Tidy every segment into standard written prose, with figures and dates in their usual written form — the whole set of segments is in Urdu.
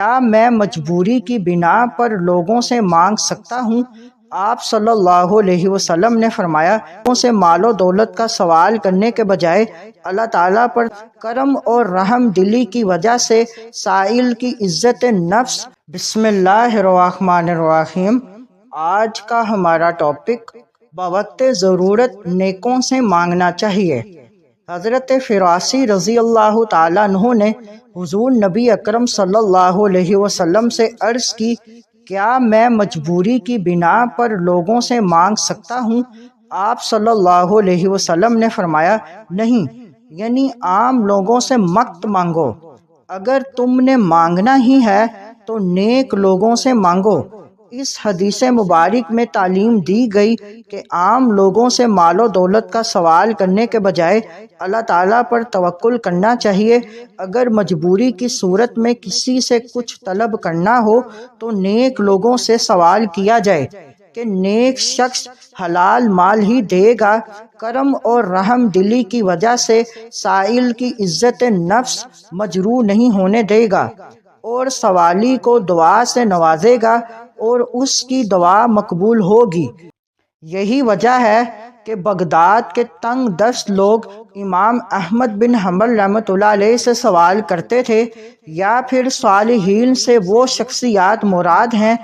کیا میں مجبوری کی بنا پر لوگوں سے مانگ سکتا ہوں؟ آپ صلی اللہ علیہ وسلم نے فرمایا، لوگوں سے مال و دولت کا سوال کرنے کے بجائے اللہ تعالیٰ پر کرم اور رحم دلی کی وجہ سے سائل کی عزت نفس۔ بسم اللہ الرحمن الرحیم۔ آج کا ہمارا ٹاپک بوقت ضرورت نیکوں سے مانگنا چاہیے۔ حضرت فراسی رضی اللہ تعالیٰ عنہ نے حضور نبی اکرم صلی اللہ علیہ وسلم سے عرض کی، کیا میں مجبوری کی بنا پر لوگوں سے مانگ سکتا ہوں؟ آپ صلی اللہ علیہ وسلم نے فرمایا، نہیں، یعنی عام لوگوں سے مت مانگو۔ اگر تم نے مانگنا ہی ہے تو نیک لوگوں سے مانگو۔ اس حدیث مبارک میں تعلیم دی گئی کہ عام لوگوں سے مال و دولت کا سوال کرنے کے بجائے اللہ تعالیٰ پر توکل کرنا چاہیے۔ اگر مجبوری کی صورت میں کسی سے کچھ طلب کرنا ہو تو نیک لوگوں سے سوال کیا جائے کہ نیک شخص حلال مال ہی دے گا۔ کرم اور رحم دلی کی وجہ سے سائل کی عزت نفس مجروح نہیں ہونے دے گا اور سوالی کو دعا سے نوازے گا اور اس کی دعا مقبول ہوگی۔ یہی وجہ ہے کہ بغداد کے تنگ دست لوگ امام احمد بن حنبل رحمۃ اللہ علیہ سے سوال کرتے تھے، یا پھر صالحین سے وہ شخصیات مراد ہیں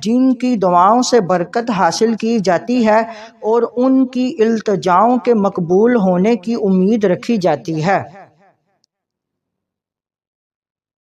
جن کی دعاؤں سے برکت حاصل کی جاتی ہے اور ان کی التجاؤں کے مقبول ہونے کی امید رکھی جاتی ہے۔